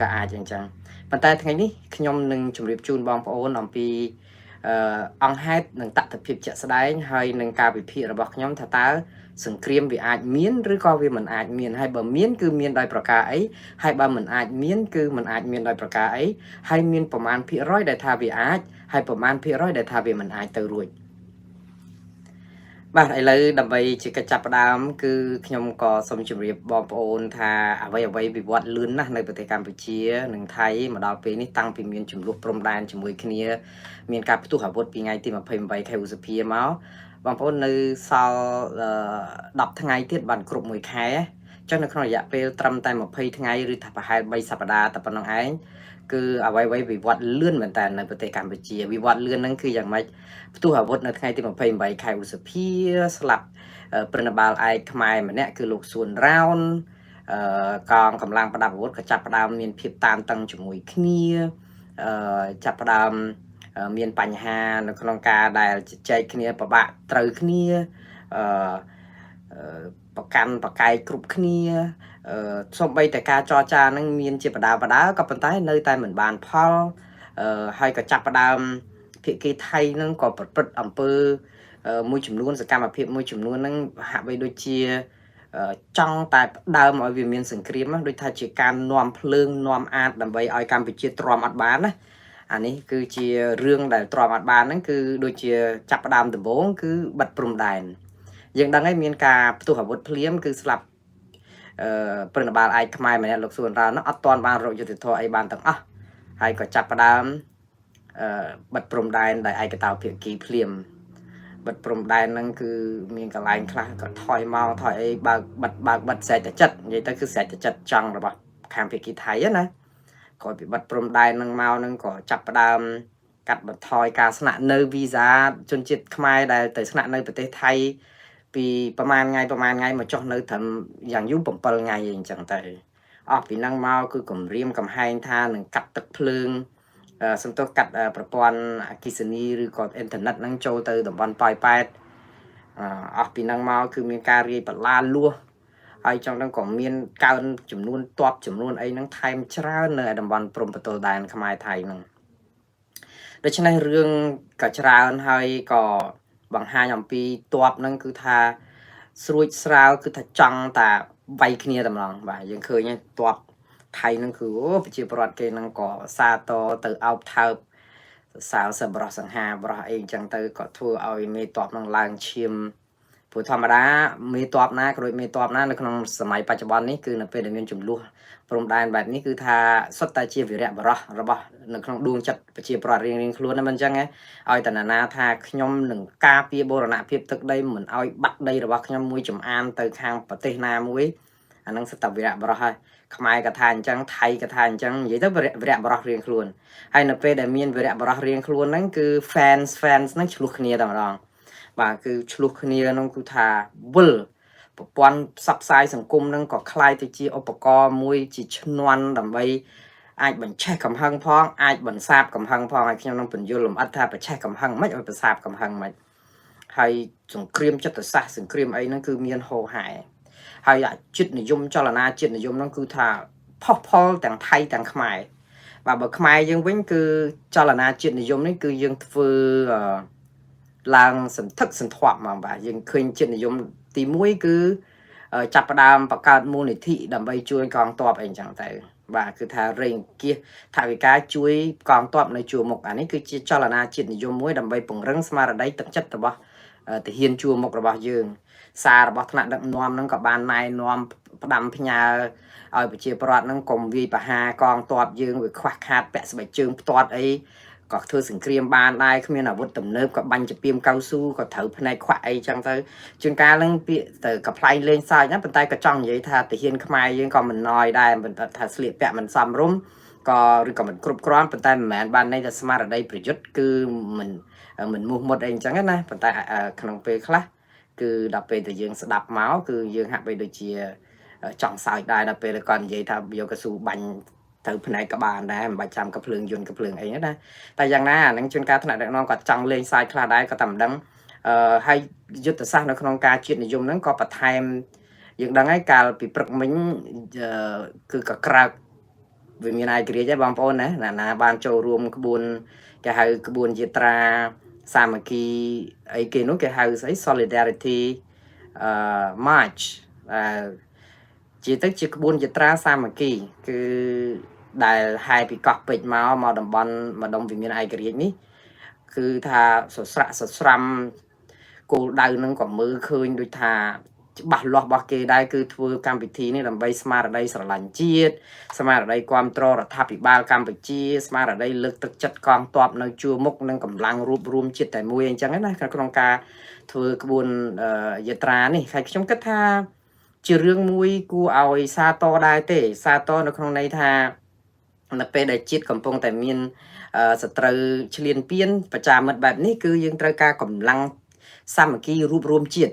ก็អាចអញ្ចឹងប៉ុន្តែថ្ងៃនេះខ្ញុំនឹងជម្រាបជូនបងប្អូនអំពីអង្គហេតុនិងតថភាពជាក់ស្ដែងហើយនឹងការវិភាគរបស់ខ្ញុំថាតើសង្គ្រាមវាអាចមានឬក៏វាមិនអាចមានហើយបើមានគឺមានដោយប្រការអីហើយបើមិនអាចមានគឺមិនអាចមានដោយប្រការអីហើយមានប្រមាណភាគរយដែលថាវាអាចហើយប្រមាណភាគរយដែលថាវាមិនអាចទៅរួចបាទឥឡូវដើម្បីជាកិច្ចចាប់ផ្ដើមគឺខ្ញុំក៏សូមជម្រាបបងប្អូនថាអ្វីវិវត្តលឿនណាស់នៅប្រទេសកម្ពុជានិងថៃមកដល់ពេលនេះតាំងពីមានចំនួនព្រំដែនជាមួយគ្នាមានការផ្ទុះអាវុធពីថ្ងៃទី28ខែឧសភាមកបងប្អូននៅសល់10ថ្ងៃទៀតបានគ្រប់1ខែចឹងនៅក្នុងរយៈពេលត្រឹមតែ20ថ្ងៃឬថាប្រហែល3សប្តាហ៍តែប៉ុណ្្នឹងឯងគឺអ្វីវិវត្តលឿនមែនតើនៅប្រទេសកម្ពុជាវិវត្តលឿនហ្នឹងគឺយ៉ាងម៉េចផ្ទុះអាវុធនៅថ្ងៃទី28ខែឧសភាស្លាប់ប្រណិបាលឯកខ្មែរម្នាក់គឺលោកសួនរ៉ោនកងកម្លាំងប្រដាប់អាវុធក៏ចាប់ផ្ដើមមានភាពតានតឹងជាមួយគ្នាចាប់ផ្ដើមមានបញ្ហានៅក្នុងការដែលជជែកគ្នាពិបាកត្រូវគ្នាប្រកាន់ប្រកែកគ្រប់គ្នាសូម្បីតែការចរចានឹងមានជាបដាក៏ប៉ុន្តែនៅតែមិនបានផលហើយក៏ចាប់ផ្ដើមភាគីថៃនឹងក៏ប្រព្រឹត្តអំពើមួយចំនួនសកម្មភាពមួយចំនួនហ្នឹងហាក់បីដូចជាចង់តែផ្ដើមឲ្យវាមានសង្គ្រាមដូចថាជាការនាំភ្លើងនាំអាតដើម្បីឲ្យកម្ពុជាទ្រាំអត់បានណាអានេះគឺជារឿងដែលទ្រាំអត់បានហ្នឹងគឺដូចជាចាប់ផ្ដើមដំបូងគឺបិទព្រំដែនយើងដឹងហើយមានការផ្ទុះអាវុធភ្លាមគឺស្លាប់ប្រណិបាលឯកខ្មែរម្នាក់លោកសួនរ៉ានោះអត់ទាន់បានរកយុទ្ធធរអីបានទាំងអស់ហើយក៏ចាប់ផ្ដើមបិទព្រំដែនដោយឯកតោភាគីភ្លាមបិទព្រំដែនហ្នឹងគឺមានកន្លែងខ្លះក៏ថយមកថយអីបើកបិទស្រែកតែចិត្តនិយាយទៅគឺស្រែកតែចិត្តចង់របស់ខាងភាគីថៃណាក៏ពីបិទព្រំដែនហ្នឹងមកហ្នឹងក៏ចាប់ផ្ដើមកាត់បន្ថយការស្នាក់នៅវីសាជនជាតិខ្មែរដែលទៅស្នាក់នៅប្រទេសថៃពីប្រហែលថ្ងៃមកចុះនៅត្រឹមយ៉ាងយូរ7ថ្ងៃអីចឹងទៅអស់ពីហ្នឹងមកគឺគម្រាមកំហែងថានឹងកាត់ទឹកភ្លើងសន្ទុះកាត់ប្រព័ន្ធអគ្គិសនីឬក៏អ៊ីនធឺណិតហ្នឹងចូលទៅតំបន់ប៉ោយប៉ែតអស់ពីហ្នឹងមកគឺមានការរាយបន្លាលួសហើយចង់ហ្នឹងក៏មានកើនចំនួនតបចំនួនអីហ្នឹងថែមច្រើននៅតំបន់ព្រំប្រទល់ដែនខ្មែរថៃហ្នឹងដូច្នេះរឿងក៏ច្រើនហើយក៏បង្ហាញអំពីតបហ្នឹងគឺថាស្រួចស្រាវគឺថាចង់តែវាយគ្នាតែម្ដងបាទយើងឃើញតបថៃហ្នឹងគឺប្រជាពលរដ្ឋគេហ្នឹងក៏សាទរទៅអោបថើបសើសប្រុសសង្ហាប្រុសអីអញ្ចឹងទៅក៏ធ្វើឲ្យមេតបហ្នឹងឡើងឈាមព្រោះធម្មតាមេតបណាក៏ដូចមេតបណានៅក្នុងសម័យបច្ចុប្បន្ននេះគឺនៅពេលដែលមានចំនួនព្រំដែនបែបនេះគឺថាសុទ្ធតែជាវីរៈបរោះរបស់នៅក្នុងដួងចិត្តប្រជាប្រដ្ឋរៀងខ្លួនហ្នឹងមិនអញ្ចឹងឲ្យតណាថាខ្ញុំនឹងការពារបូរណភាពទឹកដីមិនឲ្យបាត់ដីរបស់ខ្ញុំមួយចំអានទៅខាងប្រទេសណាមួយអានឹងសុទ្ធតែវីរៈបរោះហើយខ្មែរក៏ថាអញ្ចឹងថៃក៏ថាអញ្ចឹងនិយាយទៅវីរៈបរោះរៀងខ្លួនហើយនៅពេលដែលមានវីរៈបរោះរៀងខ្លួនហ្នឹងគឺ fans ហ្នឹងឆ្លោះគ្នាតែម្ដងបាទគឺឆ្លោះគ្នាហ្នឹងគឺថាវិលប្រព័ន្ធផ្សព្វផ្សាយសង្គមហ្នឹងក៏คล้ายទៅជាឧបករណ៍មួយជាឈ្នន់ដើម្បីអាចបញ្ឆេះកំហឹងផងអាចបន្សាបកំហឹងផងហើយខ្ញុំនឹងបញ្យល់លម្អិតថាបញ្ឆេះកំហឹងមិនឲ្យបន្សាបកំហឹងមិនហើយសង្គ្រាមចិត្តសាស្ត្រសង្គ្រាមអីហ្នឹងគឺមានហូរហែហើយចិត្តនិយមចលនាចិត្តនិយមហ្នឹងគឺថាផុសផុលទាំងថៃទាំងខ្មែរបាទបើខ្មែរយើងវិញគឺចលនាជាតិនិយមនេះគឺយើងធ្វើឡើងសន្ធឹកសន្ធាប់មកបាទយើងឃើញជាតិនិយមទី1គឺចាប់ផ្ដើមបង្កើតមូលនិធិដើម្បីជួយកងទ័ពអីចឹងទៅបាទគឺថារេងគៀសថាវិការជួយកងទ័ពនៅជួរមុខអានេះគឺជាចលនាជាតិនិយមមួយដើម្បីពង្រឹងស្មារតីទឹកចិត្តរបស់ទាហានជួរមុខរបស់យើងសាររបស់ថ្នាក់ដឹកនាំហ្នឹងក៏បានណែនាំផ្ដាំផ្ញើឲ្យប្រជាពលរដ្ឋហ្នឹងកុំវាយប្រហារកងទ័ពយើងវាខ្វះខាតពាក់ស្បែកជើងផ្ទាត់អីក៏ធ្វើសង្គ្រាមបានដែរគ្មានអាវុធទំនើបក៏បាញ់ចំពីមកៅស៊ូក៏ត្រូវផ្នែកខ្វាក់អីចឹងទៅជួនកាលហ្នឹងពាក្យទៅកំ pl ែងលេងសើចណាប៉ុន្តែក៏ចង់និយាយថាទាហានខ្មែរយើងក៏មិនណយដែរមិនថាស្លៀកពាក់មិនសមរម្យក៏ឬក៏មិនគ្រប់គ្រាន់ប៉ុន្តែមិនមែនបានន័យថាស្មារតីប្រយុទ្ធគឺមិនមោះមុតអីចឹងណាប៉ុន្តែក្នុងពេលខ្លះគឺដល់ពេលដែលយើងស្ដាប់មកគឺយើងហាក់បីដូចជាចង់សើចដែរដល់ពេលគាត់និយាយថាយកកស៊ូបាញ់ទៅផ្នែកក៏បានដែរមិនបាច់ចាំកភ្លើងយន្តកភ្លើងអីណាតែយ៉ាងណាអានឹងជួនកាលថ្នាក់ដឹកនាំគាត់ចង់លេងសើចខ្លះដែរក៏តែមិនដឹងហើយយុទ្ធសាស្ត្រនៅក្នុងការជាតិនិយមហ្នឹងក៏បន្ថែមយើងដឹងហើយកាលពីព្រឹកមិញគឺក៏ក្រើក vì miền ai kia chứ bang phôn nè là ban châu rùm cái buôn cái hai cái buôn diệt tra Samaki ấy kia nó cái hai cái solidarity march chỉ tức chỉ cái buôn diệt tra Samaki cứ đại hai bị cọp bịch máu mà đồng bọn mà đồng vì miền ai kia ní cứ tha sốt sram cô đau nâng còn mưa khơi đôi thà bạc lọt bạc kê đây cứ thưa Campuchia này làm bay smart ở đây sờ lạnh chiết smart ở đây quan tro là tháp bị ba Campuchia smart ở đây lực thực chất con toạp nơi chua mốc nâng cầm lăng rụp rùm chiết tại mùi anh chẳng ấy này con ca thưa cái buồn tra này khai trong cách tha chưa riêng mùi cu oi sa to đai tể sa to nó không này tha nó pe đại chiết cầm pong tại miềnสตรเฉลียนเปียนประจามันแบบนี้คือยังตระการกำลังสามัคคีรูปรวมจิต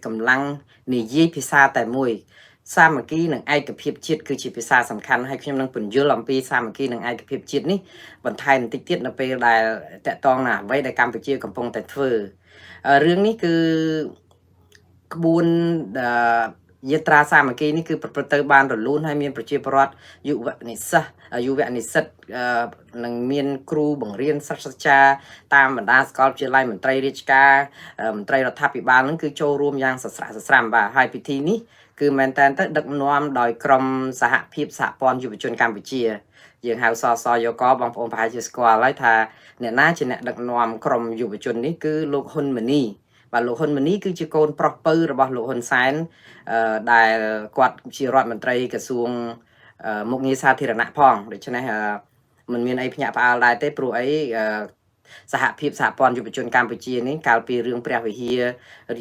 กำลังหนียี่พิซาแต่มวยสามัคคีหนึ่งไอกับเพียบจิตคือจิตพิซาสำคัญให้คุณนังปุ่นเยอะลำปีสามัคคีหนึ่งไอกับเพียบจิตนี่บนไทยติดติดนับไปได้แต่ตองน่ะไว้ในการไปเชี่ยวกับพงแต่เฟอเรื่องนี้คือกระบวนยตราสามัคคีนี่คือประตูบานหรือลุ้นให้มีประชีพรอดอยู่แบบนี้ซะอยู่แบบนี้ซะหนึ่งมีครูบังเรียนศักษาตามบรรดาสกอลเจริญเหมือนไตรริชกาไตรรัฐพิบาลนั่นคือโจรวมยังสามบ่าให้พิธีนี้คือแมนแทนตั้งดักนวมโดยกรมสหพิบสหปอนอยู่ปัจจุบันกัมพูชีอย่างฮาวซอยกบางองค์พายจิสกวาไล่ทาเนี่ยน่าจะเนี่ยดักนวมกรมอยู่ปัจจุบันนี้คือลูกฮุนมันนี่và lộ hôn mình ní cứ chỉ còn proper rồi bảo lộ hôn sáng đài quạt chỉ rọi mình tây cái xuồng một nghi sa thì là nạ phong để cho nên mình miền ấy nhà vào đài tết pro ấyสหพิบสหปอนอยู่ปัจจุบันกัมพูชีนี้การปีเรื่องเปรียบเทีย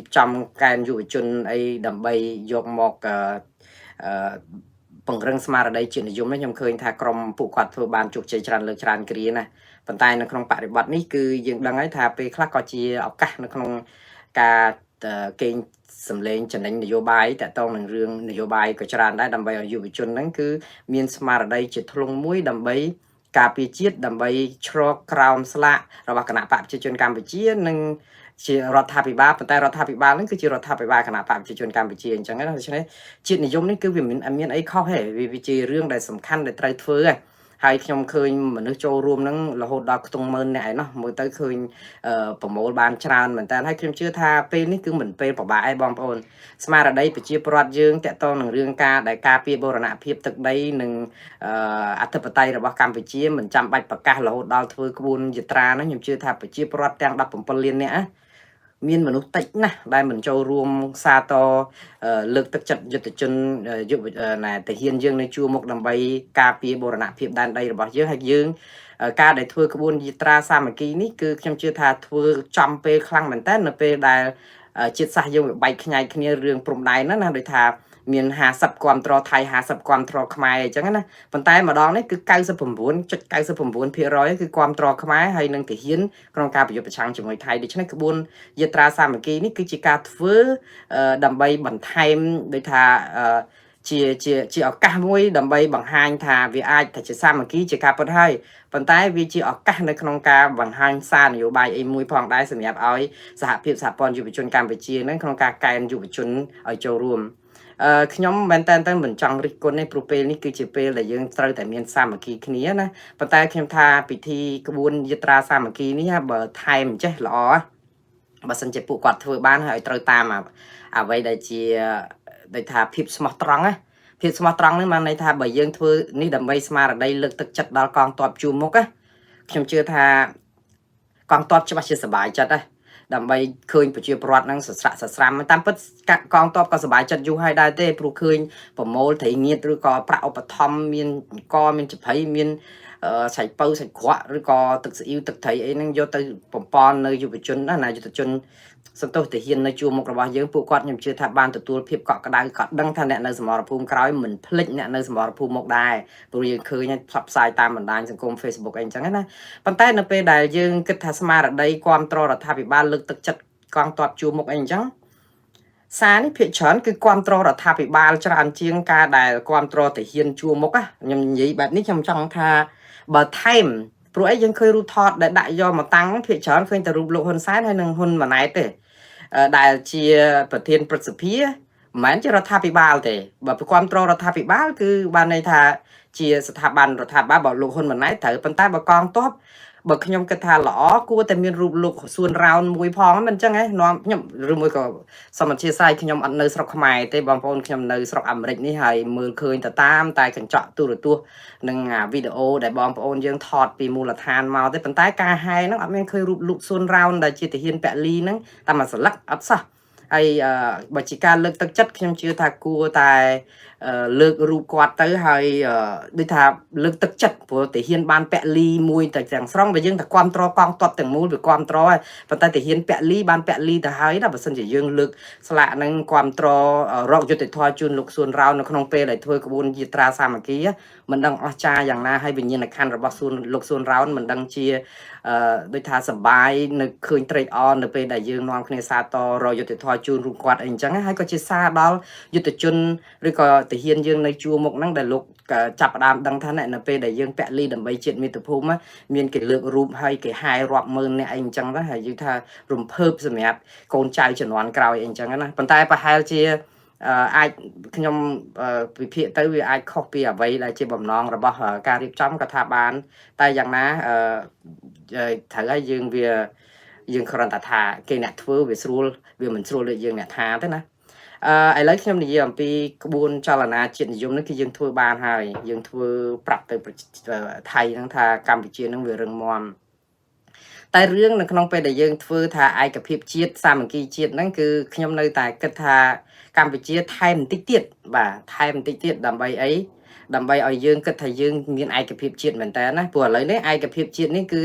บจำการอยู่ปัจจุบันไอ้ดำใบยกหมอกปังเรื่องสมาร์ทได้จิตนิยมนั้นยังเคยทากรมผูกขวัญเพื่อบานจุกใจจรันเลือกจรันกรีนะปัจจัยในขนมปฏิบัตินี้คือยังดังไอ้ทาไปคลักกอจีเอากะในขนมการเก่งสำเร็จจะในนโยบายแต่ต้องหนึ่งเรื่องนโยบายก็จรันได้ดำใบอยู่ปัจจุบันนั้นคือมีสมาร์ทได้จิตทลงมุ้ยดำใบกาปีจิตดำใบชรอกคราวสละระหว่างคณะปะจิตจนการไปเชี่ยหนึ่งชีรัฐพิบาลแต่รัฐพิบาลนั่นคือชีรัฐพิบาลขณะปะจิตจนการไปเชี่ยจังงั้นฉะนั้นจิตนิยมนี่คือวิมินอันมีไอ้ข้อเหตุวิจิเรื่องใดสำคัญใดไตรเฟื่อให้ขยมเคยเหมือนนึกโจรวมนั่งเราหดดอกตรงเมินเนี่ยเนาะมือเตยเคยประมวลบานชราเหมือนแต่ให้ขยมเชื่อท่าเป็นนี่คือเหมือนเป็นปะบ่ายบอมโอนสมาร์ทได้ไปเชี่ยปลอดยืงแต่ตอนหนึ่งเรื่องกาได้กาเปียโบราณเพียบตึกได้หนึ่งอัตปไตยระบอบการไปเชี่ยเหมือนจำใบประกาศเราหดดอกเฟื่อกบุญจิตรานะขยมเชื่อท่าไปเชี่ยปลอดแตงดับผมปนเลียนเนี่ยมีนมนุษย์ติดนะได้เหมือนโจรวมซาโตเลือกตักจัดยุติจนยุบน่ะแต่เฮียนยังในชัวมกดำใบกาปีโบราณเพียบด้านใดระบอบยังให้ยังการได้ทัวร์ขบวนยิตราสามัคคีนี่คือคำเชื่อท่าทัวร์จำเปคลังเหมือนแต่เนเปได้จิตสายยังใบขยายขณีเรื่องปรุงได้นั่นนะโดยท่ามีนหาสับความตรอไทยหาสับความตรอขมายจังนั้นนะปัจจัยมาดองนี่คือไก่สับผมบุญจุดไก่สับผมบุญเพียร้อยคือความตรอขมายให้นังแต่เฮียนกองการประโยชน์ประชังจังหวัดไทยดิฉันขบวนยตราสามัคคีนี่คือจิการเฟื่อดำใบบันไทยโดยท่าchỉ ở cả mũi đầm bay bằng hai thà vì ai thì chỉ sao mà ký chỉ cả phần hai phần tay vì chỉ ở cả nơi không ca bằng hai xa nhiều bài em mũi phong đai sầm nhạt ơi xã phiệp xã ponอยู่ปัจจุบันการไปเชียร์นั่นkhông ca càiอยู่ปัจจุบันở châu rùm ខ្ញុំ មែនតើមិនចង់រិះគន់ទេព្រោះពេលនេះគឺជាពេលដែលយើងត្រូវតែមានសាមគ្គីគ្នាណាប៉ុន្តែខ្ញុំថាពិធីក្បួនយាត្រាសាមគ្គីនេះបើថែមចេះល្អបើសិនជាពួកគាត់ធ្វើបានហើយត្រូវតាមអ្វីដែលជាដែលថាភាពស្មោះត្រង់ណាភាពស្មោះត្រង់នេះមកន័យថាបើយើងធ្វើនេះដើម្បីស្មារតីលើកទឹកចិត្តដល់កងទ័ពជួរមុខណាខ្ញុំជឿថាកងទ័ពច្បាស់ជាសប្បាយចិត្តណាដើម្បីឃើញប្រជាពលរដ្ឋនឹងសស្រាក់សស្រាំតាមពិតកងទ័ពក៏សប្បាយចិត្តយូរហើយដែរទេព្រោះឃើញប្រមូលត្រីងៀតឬក៏ប្រាក់ឧបត្ថម្ភមានអង្គមានចភ័យមានសាច់ពៅសាច់ក្រក់ឬក៏ទឹកស៊ីអ៊ីវទឹកត្រីអីហ្នឹងយកទៅបំពន់នៅយុវជនណាយុវជនសន្ទុះទាហាននៅជួរមុខរបស់យើងពួកគាត់ខ្ញុំជឿថាបានទទួលភាពកក់ក្ដៅគាត់ដឹងថាអ្នកនៅសមរភូមិក្រោយមិនភ្លេចអ្នកនៅសមរភូមិមកដែរព្រោះយើងឃើញផ្សព្វផ្សាយតាមបណ្ដាញសង្គម Facebook អីចឹងណាប៉ុន្តែនៅពេលដែលយើងគិតថាស្មារតីគ្រប់គ្រងរដ្ឋាភិបាលលើកទឹកចិត្តកងទ័ពជួរមុខអីចឹងសារនេះភាគច្រើនគឺគ្រប់គ្រងរដ្ឋាភិបាលច្រើនជាងការដែលគ្រប់គ្រងទាហានជួរមុខខ្ញុំនិយាយបែបនេះខ្ញុំចង់ថាបើថែមព្រោះអីយើងឃើញរូបថតដែលដាក់យកមកតាំងភាគច្រើនឃើញតែរូបលោកហ៊ុនសែនហើយនឹងហ៊ុនម៉ាណែតទេដែលជាប្រធានព្រឹទ្ធសភា មិនជារដ្ឋាភិបាលទេបើប្រគ្រប់គ្រងរដ្ឋាភិបាលគឺបានន័យថាជាស្ថាប័នរដ្ឋាភិបាលបើលោកហ៊ុនម៉ាណែតត្រូវប៉ុន្តែបើកងទ័ពបើខ្ញុំគិតថាល្អគួរតែមានរូបលោកសួនរោនមួយផងមិនអញ្ចឹងហ៎នាំខ្ញុំឬមួយក៏សមអធិស្ឋានខ្ញុំអត់នៅស្រុកខ្មែរទេបងប្អូនខ្ញុំនៅស្រុកអាមេរិកនេះហើយមើលឃើញទៅតាមតែកញ្ចក់ទូរទស្សន៍និងវីដេអូដែលបងប្អូនយើងថតពីមូលដ្ឋានមកទេប៉ុន្តែការហែហ្នឹងអត់មានឃើញរូបលោកសួនរោនដែលជាទាហានពលីហ្នឹងតែមួយស្លឹកអត់សោះហើយបើជាការលើកទឹកចិត្តខ្ញុំជឿថាគួរតែលើករូបគាត់ទៅហើយដូចថាលើកទឹកចិត្តព្រោះទាហានបានពលីមួយតែទាំងស្រុងបើយើងតែគ្រប់ត្រកងតបទាំងមូលវាគ្រប់ត្រហើយប៉ុន្តែទាហានពលីបានពលីទៅហើយណាបើសិនជាយើងលើកស្លាកនឹងគ្រប់ត្ររកយុទ្ធធរជូនលោកសួនរោននៅក្នុងពេលដែលធ្វើក្បួនយាត្រាសាមគ្គីមិនដឹងអស្ចារ្យយ៉ាងណាហើយវិញ្ញាណក្ខន្ធរបស់លោកសួនរោនមិនដឹងជាដូចថាសបាយនៅឃើញត្រេកអរនៅពេលដែលយើងនាំគ្នាសាទររយុទ្ធធរជូនរូបគាត់អីអញ្ចឹងហើយក៏ជាសារដល់យុទ្ធជនឬក៏ទាហានយើងនៅជួរមុខហ្នឹងដែលលោកចាប់ផ្ដើមដឹងថានៅពេលដែលយើងពលីដើម្បីជាតិមាតុភូមិមានគេលើករូបហើយគេហាយរាប់ម៉ឺនអ្នកអីអញ្ចឹងទៅហើយយើងថារំភើបសម្រាប់កូនចៅជំនាន់ក្រោយអីអញ្ចឹងណាប៉ុន្តែប្រហែលជាអាចខ្ញុំវិភាគទៅវាអាចខុសពីអ្វីដែលជាបំណងរបស់ការរៀបចំក៏ថាបានតែយ៉ាងណាត្រូវឲ្យយើងគ្រាន់តែថាគេអ្នកធ្វើវាស្រួលវាមិនស្រួលដូចយើងអ្នកថាទេណាឥឡូវខ្ញុំនិយាយអំពីក្បួនចលនាជាតិនិយមនេះគឺយើងធ្វើបានហើយយើងធ្វើប្រាប់ទៅថៃហ្នឹងថាកម្ពុជាហ្នឹងវារឹងមាំតែរឿងនៅក្នុងពេលដែលយើងធ្វើថាឯកភាពជាតិសាមគ្គីជាតិហ្នឹងគឺខ្ញុំនៅតែគិតថាកម្ពុជាថែមបន្តិចទៀតបាទថែមបន្តិចទៀតដើម្បីអីដើម្បីឲ្យយើងគិតថាយើងមានឯកភាពជាតិមែនតើណាព្រោះឥឡូវនេះឯកភាពជាតិនេះគឺ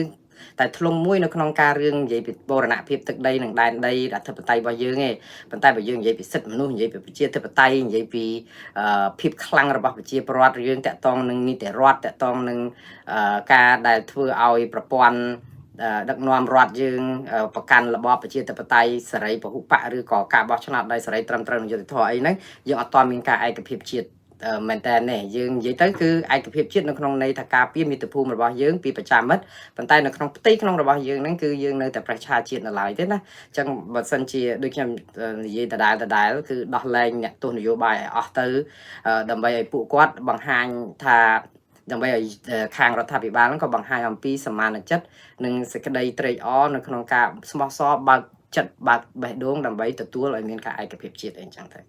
តែធ្លុំមួយនៅក្នុងការរឿងនិយាយពីបូរណភាពទឹកដីនិងដែនដីអធិបតេយ្យរបស់យើងឯងប៉ុន្តែបើយើងនិយាយពីសិទ្ធិមនុស្សនិយាយពីប្រជាធិបតេយ្យនិយាយពីភាពខ្លាំងរបស់ប្រជាពលរដ្ឋរឿងតាក់ទងនឹងនីតិរដ្ឋតាក់ទងនឹងការដែលធ្វើឲ្យប្រព័ន្ធដឹកនាំរដ្ឋយើងប្រកាន់របបប្រជាធិបតេយ្យសេរីពហុបកឬក៏ការបោះឆ្នោតដោយសេរីត្រឹមត្រូវនិងយុត្តិធម៌អីហ្នឹងយើងអត់ទាន់មានការឯកភាពជាតិមែនតើនេះយើងនិយាយទៅគឺឯកភាពជាតិនៅក្នុងន័យថាការពារមាតុភូមិរបស់យើងពីប្រចាំមិត្តប៉ុន្តែនៅក្នុងផ្ទៃក្នុងរបស់យើងហ្នឹងគឺយើងនៅតែប្រជាជាតិនៅឡើយទេណាអញ្ចឹងបើសិនជាដូចខ្ញុំនិយាយដដែលគឺដោះលែងអ្នកទស្សនយោបាយឲ្យអស់ទៅដើម្បីឲ្យពួកគាត់បង្ហាញថាដើម្បីឲ្យខាងរដ្ឋាភិបាលហ្នឹងក៏បង្ហាញអំពីសមានចិត្តនិងសេចក្តីត្រេកអរនៅក្នុងការស្មោះសរបើកចិត្តបើកបេះដូងដើម្បីទទួលឲ្យមានការឯកភាពជាតិអីចឹងទៅឥ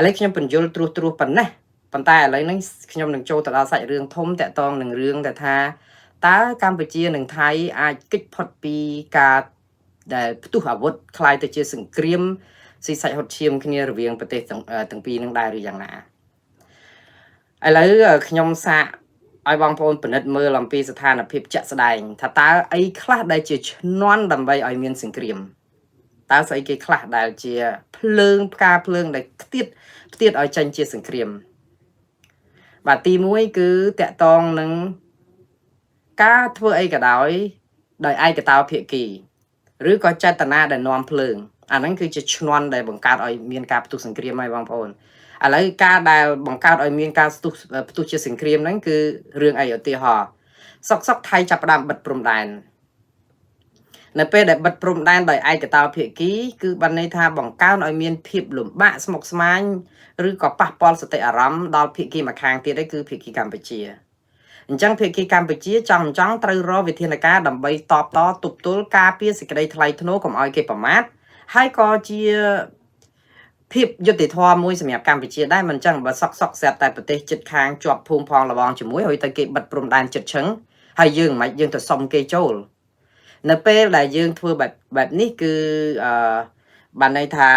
ឡូវខ្ញុំបញ្យល់ត្រួសប៉ុណ្ណេះប៉ុន្តែឥឡូវនេះខ្ញុំនឹងចូលទៅដល់សាច់រឿងធំតាក់ទងនឹងរឿងដែលថាតើកម្ពុជានិងថៃអាចគេចផុតពីការដែលផ្ទុះអាវុធคล้ายទៅជាសង្គ្រាមស៊ីសាច់ហុតឈាមគ្នារវាងប្រទេសទាំងពីរនឹងដែរឬយ៉ាងណាឥឡូវខ្ញុំសាកឲ្យបងប្អូនពិនិត្យមើលអំពីស្ថានភាពជាក់ស្ដែងថាតើអីខ្លះដែលជាឈ្នន់ដើម្បីឲ្យមានសង្គ្រាមតើស្អីគេខ្លះដែលជាភ្លើងផ្កាភ្លើងដែលផ្ទៀតឲ្យចេញជាសង្គ្រាមបាទទី1គឺតកតងនឹងការធ្វើអីក៏ដោយឯកតោភាគីឬក៏ចេតនាដែលនាំភ្លើងអាហ្នឹងគឺជាឈ្នន់ដែលបង្កើតឲ្យមានការផ្ទុះសង្គ្រាមហើយបងប្អូនឥឡូវការដែលបង្កើតឲ្យមានការផ្ទុះជាសង្គ្រាមហ្នឹងគឺរឿងអីឧទាហរណ៍សុកថៃចាប់ផ្ដើមបិទព្រំដែននៅពេលដែលបិទព្រំដែនដោយឯកតោភាគីគឺបានន័យថាបង្កើនឲ្យមានភាពលំបាកស្មុគស្មាញឬក៏ប៉ះពាល់សតិអារម្មណ៍ដល់ភាគីម្ខាងទៀតឯគឺភាគីកម្ពុជាអញ្ចឹងភាគីកម្ពុជាចង់ត្រូវរកវិធានការដើម្បីតបតទប់ទល់ការពារសេចក្តីថ្លៃថ្នូរកុំឲ្យគេប្រមាថហើយក៏ជាភាពយុត្តិធម៌មួយសម្រាប់កម្ពុជាដែរមិនអញ្ចឹងបើសុកស្រាប់តែប្រទេសជិតខាងជាប់ភូមិផងលបងជាមួយហើយទៅគេបិទព្រំដែនជិតឈឹងហើយយើងមិនយើងទៅសុំគេចូលនៅពេលដែលយើងធ្វើបែបនេះគឺបានន័យថា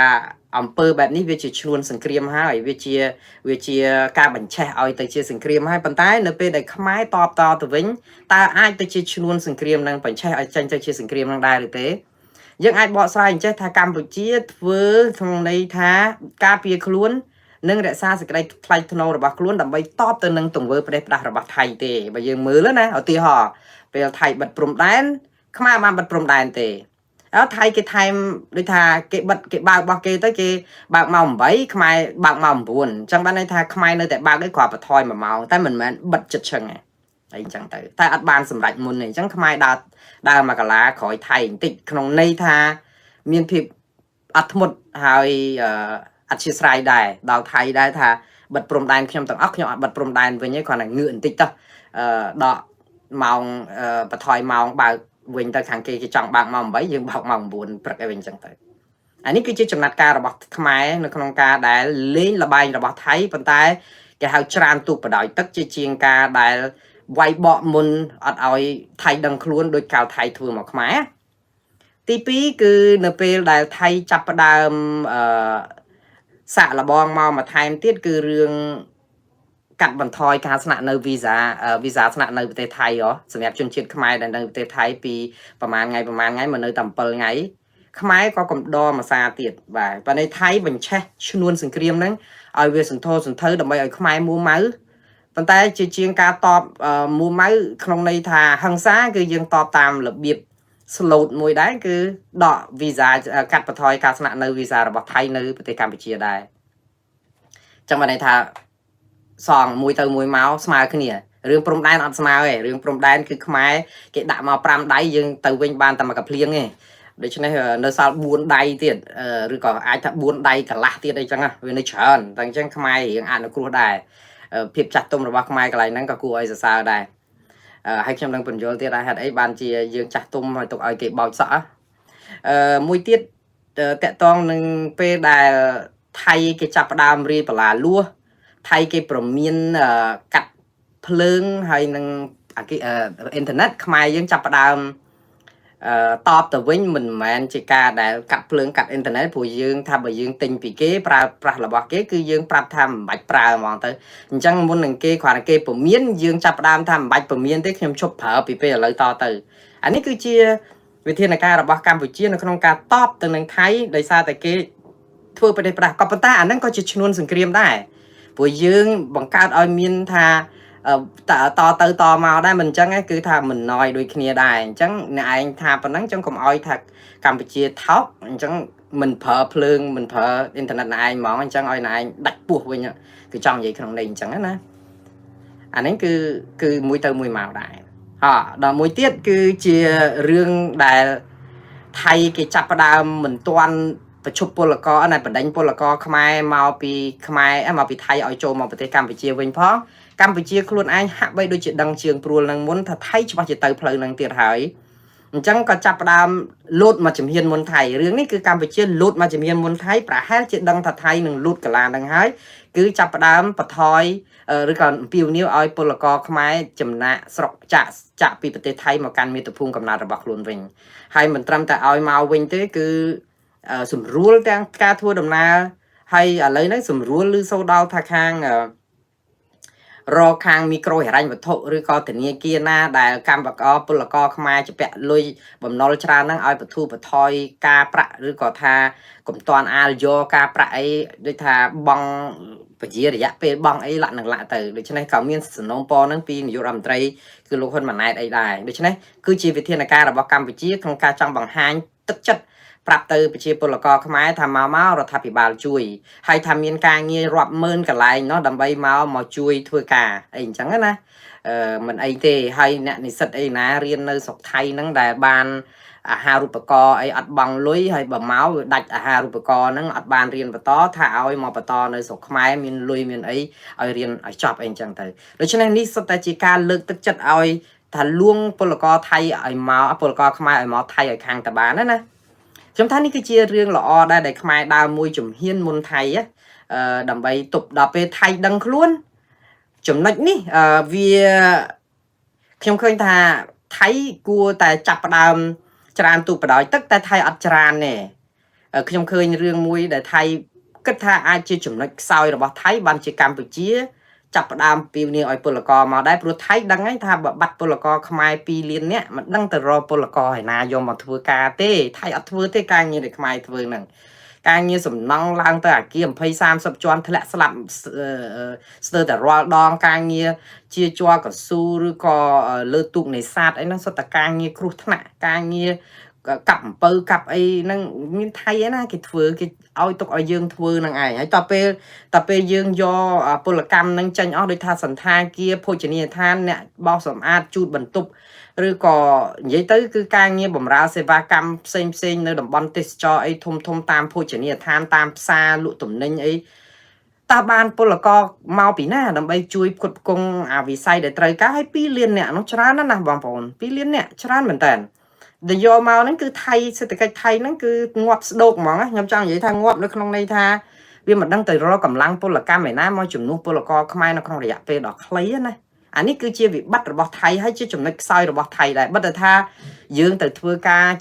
អំពើបែបនេះវាជាឈ្នួនសង្គ្រាមហើយវាជាការបញ្ឆេះឲ្យទៅជាសង្គ្រាមហើយប៉ុន្តែនៅពេលដែលខ្មែរតបតទៅវិញតើអាចទៅជាឈ្នួនសង្គ្រាមនឹងបញ្ឆេះឲ្យចេញទៅជាសង្គ្រាមនឹងដែរឬទេយើងអាចបកស្រាយអញ្ចេះថាកម្ពុជាធ្វើក្នុងន័យថាការពារខ្លួននិងរក្សាសេចក្តីថ្លៃថ្នូររបស់ខ្លួនដើម្បីតបទៅនឹងទង្វើផ្ដេសផ្ដាស់របស់ថៃទេបើយើងមើលណាឧទាហរណ៍ពេលថៃបិទព្រំដែនខ្មែរបានបិទព្រំដែនទេថៃគេថែមដូចថាគេបិទគេបើករបស់គេទៅគេបើកម៉ោង8ខ្មែរបើកម៉ោង9អញ្ចឹងបានន័យថាខ្មែរនៅតែបើកឯងគ្រាន់បន្ថយ1ម៉ោងតែមិនមែនបិទចិត្តឈឹងឯអញ្ចឹងទៅតែអត់បានសម្រេចមុនទេអញ្ចឹងខ្មែរដើរមកកាឡាក្រោយថៃបន្តិចក្នុងន័យថាមានភាពអត់ធ្មត់ហើយ អធិស្ឋានដែរដល់ថៃដែរថាបិទព្រំដែនខ្ញុំទាំងអស់ខ្ញុំអត់បិទព្រំដែនវិញទេគ្រាន់តែងឿបន្តិចទៅដកម៉ោងបន្ថយម៉ោងបើកវិញទៅខាងគេចង់បើកម៉ោង8យើងបើកម៉ោង9ព្រឹកអីវិញអញ្ចឹងទៅអានេះគឺជាចំណាត់ការរបស់ខ្មែរនៅក្នុងការដែលលេងលបែងរបស់ថៃប៉ុន្តែគេហៅច្រានទូកបដោយទឹកជាជាងការដែលវាយបកមុនអត់ឲ្យថៃដឹងខ្លួនដោយកាលថៃធ្វើមកខ្មែរទី2គឺនៅពេលដែលថៃចាប់ផ្ដើមសាក់លបងមកបន្ថែមទៀតគឺរឿងកាត់បន្ថយការស្នាក់នៅវីសាស្នាក់នៅប្រទេសថៃសម្រាប់ជនជាតិខ្មែរដែលនៅប្រទេសថៃពីប្រហែលថ្ងៃមកនៅតែ7ថ្ងៃខ្មែរក៏កំដរមួយសារទៀតបាទប៉ុន្តែថៃបញ្ឆេះឈ្នួនសង្គ្រាមហ្នឹងឲ្យវាសន្ធោសន្ធៅដើម្បីឲ្យខ្មែរមួម៉ៅប៉ុន្តែជាជាងការតបមួម៉ៅក្នុងន័យថាហឹង្សាគឺយើងតបតាមរបៀបslot មួយដែរគឺដកវីសាកាត់បន្ថយការស្នាក់នៅវីសារបស់ថៃនៅប្រទេសកម្ពុជាដែរចឹងបានន័យថាសងមួយទៅមួយមកស្មើគ្នារឿងព្រំដែនអត់ស្មើទេរឿងព្រំដែនគឺខ្មែរគេដាក់មក5ដៃយើងទៅវិញបានតែមកកាភ្លៀងទេដូច្នេះនៅសល់4ដៃទៀតឬក៏អាចថា4ដៃកន្លះទៀតអីចឹងវានៅច្រើនតែអញ្ចឹងខ្មែររៀងអនុគ្រោះដែរភាពចាស់ទុំរបស់ខ្មែរកន្លែងហ្នឹងក៏គួរឲ្យសរសើរដែរហើយខ្ញុំនឹងបញ្យល់ទៀតថាហេតុអីបានជាយើងចាស់ទុំឲ្យទុកឲ្យគេបោចសក់មួយទៀតតកតងនឹងពេលដែលថៃគេចាប់ផ្ដើមរៀបបលាលួសថៃគេប្រមានកាត់ភ្លើងហើយនឹងអ៊ីនធឺណិតខ្មែរយើងចាប់ផ្ដើមតបទៅវិញមិនមែនជាការដែលកាត់ភ្លើងកាត់អ៊ីនធឺណិតព្រោះយើងថាបើយើងទិញពីគេប្រើប្រាស់របស់គេគឺយើងប្រាប់ថាមិនបាច់ប្រើហ្មងទៅអញ្ចឹងមុននឹងគេគ្រាន់តែគេពមៀនយើងចាប់ផ្ដើមថាមិនបាច់ពមៀនទេខ្ញុំឈប់ប្រើពីពេលឥឡូវតទៅអានេះគឺជាវិធានការរបស់កម្ពុជានៅក្នុងការតបទៅនឹងថៃដោយសារតែគេធ្វើប្រទេសប្រាស់ក៏ប៉ុន្តែអាហ្នឹងក៏ជាឈ្នួនសង្គ្រាមដែរព្រោះយើងបង្កើតឲ្យមានថាតទៅតមកដែរមិនអញ្ចឹងគឺថាមិនណយដូចគ្នាដែរអញ្ចឹងអ្នកឯងថាប៉ុណ្ណឹងអញ្ចឹងកុំឲ្យថាកម្ពុជាថោកអញ្ចឹងមិនប្រើភ្លើងមិនប្រើអ៊ីនធឺណិតអ្នកឯងហ្មងអញ្ចឹងឲ្យអ្នកឯងដាច់ពោះវិញគឺចង់និយាយក្នុងនេះអញ្ចឹងណាអានេះគឺមួយទៅមួយមកដែរដល់មួយទៀតគឺជារឿងដែលថៃគេចាប់ផ្ដើមមិនទាន់ប្រជុំពលករណែបណ្ដេញពលករខ្មែរមកពីថៃឲ្យចូលមកប្រទេសកម្ពុជាវិញផងកម្ពុជាខ្លួនឯងហាក់បីដូចជាដឹងជាងព្រួលនឹងមុនថាថៃច្បាស់ជាទៅផ្លូវនឹងទៀតហើយអញ្ចឹងក៏ចាប់ផ្ដើមលោតមកជំហានមុនថៃរឿងនេះគឺកម្ពុជាលោតមកជំហានមុនថៃប្រហែលជាដឹងថាថៃនឹងលូតកាឡានឹងហើយគឺចាប់ផ្ដើមបន្ថយឬក៏អំពាវនាវឲ្យពលករខ្មែរចំណាក់ស្រុកចាក់ពីប្រទេសថៃមកកាន់មាតុភូមិកំណើតរបស់ខ្លួនវិញហើយមិនត្រឹមតែឲ្យមកវិញទេគឺសម្រួលទាំងការធ្វើដំណើរហើយឥឡូវនេះសម្រួលឬសូដល់ថាខាងខាងមីក្រូហិរញ្ញវត្ថុឬក៏ធនាគារណាដែលកម្មករពលករខ្មែរជាពាក់លុយបំណុលច្រើនហ្នឹងឲ្យបទូបថយការប្រាក់ឬក៏ថាកុំតាន់អាលយកការប្រាក់អីដូចថាបងពជារយៈពេលបងអីលាក់ទៅដូច្នេះក៏មានសំណូមពរហ្នឹងពីនាយករដ្ឋមន្ត្រីគឺលោកហ៊ុនម៉ាណែតអីដែរដូច្នេះគឺជាវិធានការរបស់កម្ពុជាក្នុងការចង់បង្ហាញទឹកចិត្តប្រាប់ទៅប្រជាពលករខ្មែរថាមករដ្ឋាភិបាលជួយហើយថាមានការងាររាប់ម៉ឺនកន្លែងនោះដើម្បីមកជួយធ្វើការអីអញ្ចឹងណាមិនអីទេហើយអ្នកនិស្សិតអីណារៀននៅស្រុកថៃហ្នឹងដែលបានអាហារូបករណ៍អីអត់បង់លុយហើយបើមកវាដាច់អាហារូបករណ៍ហ្នឹងអត់បានរៀនបន្តថាឲ្យមកបន្តនៅស្រុកខ្មែរមានលុយមានអីឲ្យរៀនឲ្យចប់អីអញ្ចឹងទៅដូច្នេះនេះសុទ្ធតែជាការលើកទឹកចិត្តឲ្យថាលួងពលករថៃឲ្យមកពលករខ្មែរឲ្យមកថៃឲ្យខាងតបានណាខ្ញុំថានេះគឺជារឿងល្អដែរដែលខ្មែរដើរមួយជំហានមុនថៃដើម្បីទប់ដល់ពេលថៃដឹងខ្លួនចំណុចនេះវាខ្ញុំឃើញថាថៃគួរតែចាប់ផ្ដើមច្រានទូកបដោយទឹកតែថៃអត់ច្រានទេខ្ញុំឃើញរឿងមួយដែលថៃគិតថាអាចជាចំណុចខ្សោយរបស់ថៃបានជាកម្ពុជាចាប់ផ្ដើមពីនាងឲ្យពលករមកដែរព្រោះថៃដឹងហើយថាបើបាត់ពលករខ្មែរ2លាននាក់មិនដឹងទៅរកពលករឯណាយកមកធ្វើការទេថៃអត់ធ្វើទេការងារដែលខ្មែរធ្វើហ្នឹងការងារសំណង់ឡើងទៅអាគារ20 30ជាន់ធ្លាក់ស្លាប់ស្ទើរតែរាល់ដងការងារជាជាប់កស៊ូឬក៏លើទូកនេសាទអីហ្នឹងសុទ្ធតែការងារគ្រោះថ្នាក់ការងារ cặp bơ cặp ấy năng miên thay ấy na cái thừa cái ao tục ở dương thừa năng ai ấy tập pe dương do pol cam năng tranh ở đôi tha sẵn tha kia phô chỉnia than nè bao sầm ad chút bẩn tục rồi có vậy tới cứ ca nghe bẩm ra se va cam xem nơi đồng bon test cho ấy thum tam phô chỉnia than tam xa lụ tụm ninh ấy ta ban pol co mau bị na đầm bay chui cột công vì sai để trời cá hay pi liên nè nó chán nó nè bong bồn pi liên nè chán mình tàn để do mau nó cứ thay sẽ cái thay nó cứ ngọt đột mỏng á nhầm trong vậy tha ngọt nó không này tha vì mà đang từ ro cầm lăng pol cam mày na mau chùm nu pol co không ai nó không để pe đỏ lấy á này anh ấy cứ chia việc bắt rồi bỏ thay hay chứ chùm nó sai rồi bỏ thay lại bắt đầu tha dương từ thưa ca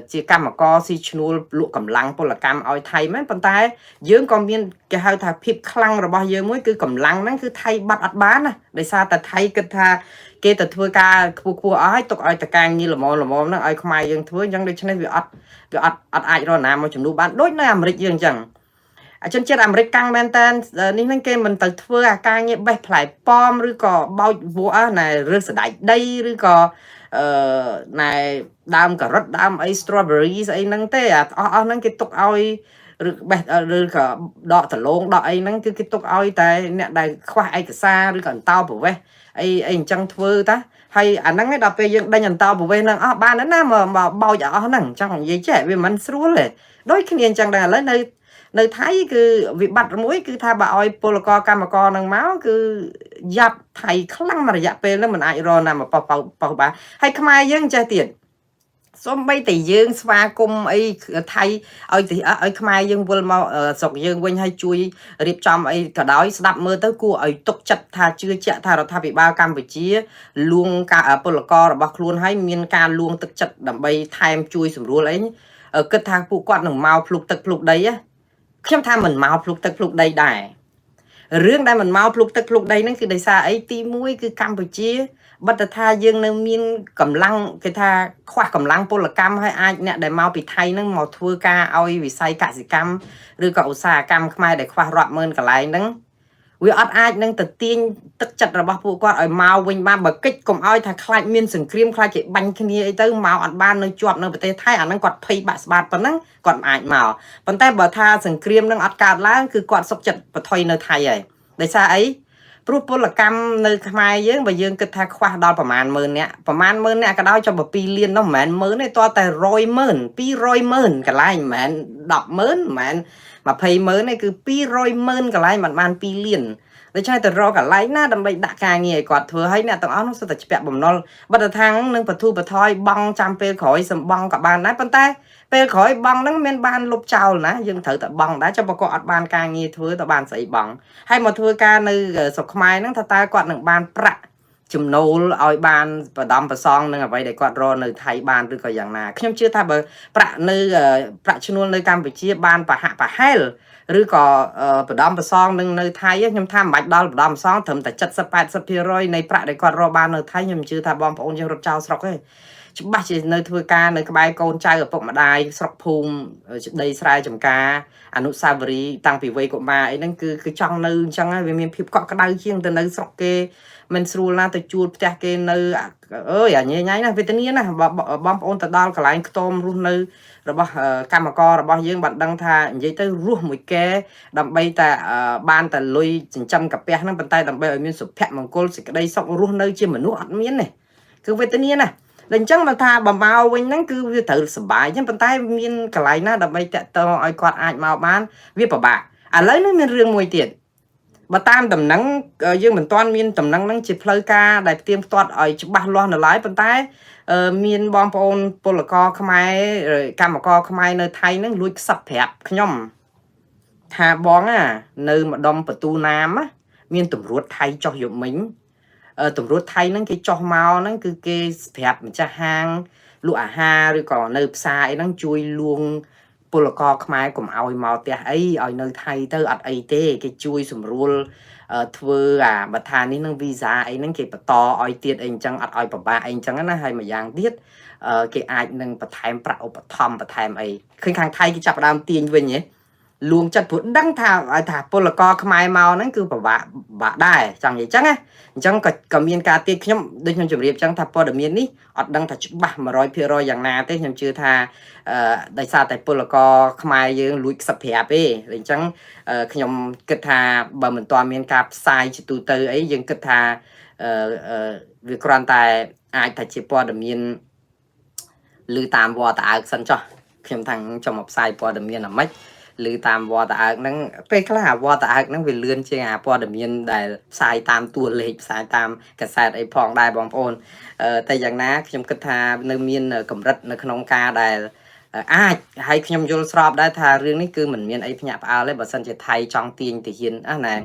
chia cam mà co si chnu lụa cầm lăng pol cam oi thay mấy bàn tay dương còn miên cái hai thà phép khăng rồi bao giờ mới cứ cầm lăng nó cứ thay bắt ắt bán à để sao ta thay cái tha kê từ thưa ca cua ấy tục oi ta càng như là mò nó oi không ai dương thưa chẳng để cho nên việc ắt ai rồi nào mà chùm nu bán đối nó Americ dương chẳng chân chết Americ căng men tên nên năng kê mình từ thưa ca như bay phải pom rồi có bao vua này rơi sợi đại đây rồi có này đam cả rất đam ấy strawberries ấy năng tê năng cái tục oi rồi cả đọ thở lông đọ ấy năng cái tục oi tại nè đại khoa ấy cả xa rồi còn tao bảo vệ ấy chẳng thưa ta hay năng cái đọc về dân đây nhận tao bảo vệ năng ba nó mà bao giờ năng chẳng gì trẻ vì mình xuốngเลยđôi khi nhìn chẳng là lấy nơi thấy cứ việc bắt mũi cứ tha bà oi polaco camaco năng máu cứ dập thầy khăng mà dập vềแล้วมันai rồi nằm mà bảo bà hay không ai dân chơi tiền xóm bay tỷ dương spa cung ấy thay ơi thì ơi không ai dân vô mau sọc dương quanh hay chui riệp trong ấy cả đói đập mơ tới cua ấy tục chặt tha chưa chặt tha rồi tha bị bao cam bị chia luôn cả ở polaco rồi bạc luôn hay miên ca luôn tức chặt đầm bay thay em chui sủng rùa lấy ở kết thang phụ quạt nồng mau pluk tật pluk đấy áខ្ញុំថាមិនមកភ្លុកទឹកភ្លុកដីដែររឿងដែលមិនមកភ្លុកទឹកភ្លុកដីហ្នឹងគឺដោយសារអីទី1គឺកម្ពុជាបទថាយើងនៅមានកម្លាំងគេថាខ្វះកម្លាំងពលកម្មហើយអាចអ្នកដែលមកពីថៃហ្នឹងមកធ្វើការឲ្យវិស័យកសិកម្មឬក៏ឧស្សាហកម្មខ្មែរដែលខ្វះរាប់ម៉ឺនកន្លែងហ្នឹងវាអត់អាចនឹងទៅទាញទឹកចិត្តរបស់ពួកគាត់ឲ្យមកវិញបានបើកិច្ចកុំឲ្យថាខ្លាចមានសង្គ្រាមខ្លាចគេបាញ់គ្នាអីទៅមកអត់បាននៅជាប់នៅប្រទេសថៃអាហ្នឹងគាត់ភ័យបាក់ស្បាតប៉ុណ្ណឹងគាត់មិនអាចមកប៉ុន្តែបើថាសង្គ្រាមនឹងអត់កើតឡើងគឺគាត់សុខចិត្តបថុយនៅថៃហើយដោយសារអីព្រោះពលកម្មនៅខ្មែរយើងបើយើងគិតថាខ្វះដល់ប្រមាណ10000នាក់ប្រមាណ10000នាក់ក៏ដោយចុះ7លាននោះមិនមែន10000ទេតតែ1000000 2000000កន្លែងមិនមែន100,000មិនមែន200000នេះគឺ2000000កន្លែងមិនបាន2លានដូច្នេះទៅរកកន្លែងណាដើម្បីដាក់ការងារឲ្យគាត់ធ្វើឲ្យអ្នកទាំងអស់នោះសុទ្ធតែជាក់បំណុលបទថានឹងបទូបថយបងចាំពេលក្រោយសំបងក៏បានដែរប៉ុន្តែពេលក្រោយបងហ្នឹងមានបានលុបចោលណាយើងត្រូវតែបងដែរចុះបើគាត់អត់បានការងារធ្វើទៅបានស្អីបងហើយមកធ្វើការនៅស្រុកខ្មែរហ្នឹងថាតើគាត់នឹងបានប្រាក់ចំណូលឲ្យបានបដំប្រសងនឹងអ្វីដែលគាត់រកនៅថៃបានឬក៏យ៉ាងណាខ្ញុំជឿថាបើប្រាក់នៅប្រាក់ឈ្នួលនៅកម្ពុជាបានប្រហាក់ប្រហែលឬក៏បដំប្រសងនឹងនៅថៃខ្ញុំថាមិនបាច់ដល់បដំប្រសងត្រឹមតែ70-80% នៃប្រាក់ដែលគាត់រកបាននៅថៃខ្ញុំជឿថាបងប្អូនយើងរត់ចោលស្រុកទេច្បាស់ជានៅធ្វើការនៅក្បែរកូនចៅឪពុកម្ដាយស្រុកភូមិដីស្រែចម្ការអនុស្សាវរីយ៍តាំងពីវ័យកុមារអីហ្នឹងគឺចង់នៅអញ្ចឹងហើយវាមានភាពកក់ក្ដៅជាងទៅនៅស្រុកគេមិនស្រួលណាទៅជួលផ្ទះគេនៅអើយអាញ៉ៃណាវេទនាណាបងប្អូនទៅដល់កន្លែងខ្ទមរស់នៅរបស់កម្មកររបស់យើងបានដឹងថានិយាយទៅរស់មួយកែដើម្បីតែបានតែលុយចិញ្ចឹមកាពះហ្នឹងប៉ុន្តែដើម្បីឲ្យមានសុភមង្គលសេចក្តីសុខរស់នៅជាមនុស្សអត់មានទេគឺវេទនាណាតែអញ្ចឹងមកថាបើមកវិញហ្នឹងគឺវាត្រូវសុបាយអញ្ចឹងប៉ុន្តែមានកន្លែងណាដើម្បីតាក់ទងឲ្យគាត់អាចមកបានវាពិបាកឥឡូវនេះមានរឿងមួយទៀតបើតាមដំណឹងយើងមិនទាន់មានដំណឹងហ្នឹងជាផ្លូវការដែលផ្ទៀងផ្ទាត់ឲ្យច្បាស់លាស់នៅឡើយប៉ុន្តែមានបងប្អូនពលករខ្មែរកម្មករខ្មែរនៅថៃហ្នឹងលួចខ្សឹបប្រាប់ខ្ញុំថាបងនៅម្ដុំបន្ទូណាមមានតម្រួតថៃចុះយកមិញតម្រួតថៃហ្នឹងគេចុះមកហ្នឹងគឺគេប្រាប់ម្ចាស់ហាងលក់អាហារឬក៏នៅផ្សារអីហ្នឹងជួយលួងពលករខ្មែរកុំឲ្យមកផ្ទះអីឲ្យនៅថៃទៅអត់អីទេគេជួយសម្រួលធ្វើបើថានេះនឹងវីសាអីហ្នឹងគេបន្តឲ្យទៀតអីអញ្ចឹងអត់ឲ្យពិបាកអីអញ្ចឹងណាហើយមួយយ៉ាងទៀតគេអាចនឹងបន្ថែមប្រាក់ឧបត្ថម្ភបន្ថែមអីឃើញខាងថៃគេចាប់ដើមទាញវិញហ៎ លួងចិត្តព្រោះដឹងថាពលករខ្មែរមកហ្នឹងគឺពិបាកដែរចង់និយាយចឹងណាអញ្ចឹងក៏មានការទាញខ្ញុំដូចខ្ញុំជម្រាបចឹងថាព័ត៌មាននេះអត់ដឹងថាច្បាស់100%យ៉ាងណាទេខ្ញុំជឿថាដោយសារតែពលករខ្មែរយើងលួចខ្សឹបប្រាប់ទេអញ្ចឹងខ្ញុំគិតថាបើមិនទាន់មានការផ្សាយជាទូទៅអីយើងគិតថាវាគ្រាន់តែអាចថាជាព័ត៌មានឬតាមវត្តតើសិនចុះខ្ញុំថាចង់មកផ្សាយព័ត៌មានអាម៉េចឬតាមវត្តតើហ្នឹងពេលខ្លះអាវត្តតើហ្នឹងវាលឿនជាងអាព័ត៌មានដែលផ្សាយតាមតួលេខផ្សាយតាមកសែតអីផងដែរបងប្អូនតែយ៉ាងណាខ្ញុំគិតថានៅមានកម្រិតនៅក្នុងការដែលអាចឲ្យខ្ញុំយល់ស្របដែរថារឿងនេះគឺមិនមានអីភ្ញាក់ផ្អើលទេបើសិនជាថៃចង់ទាញទាហានណា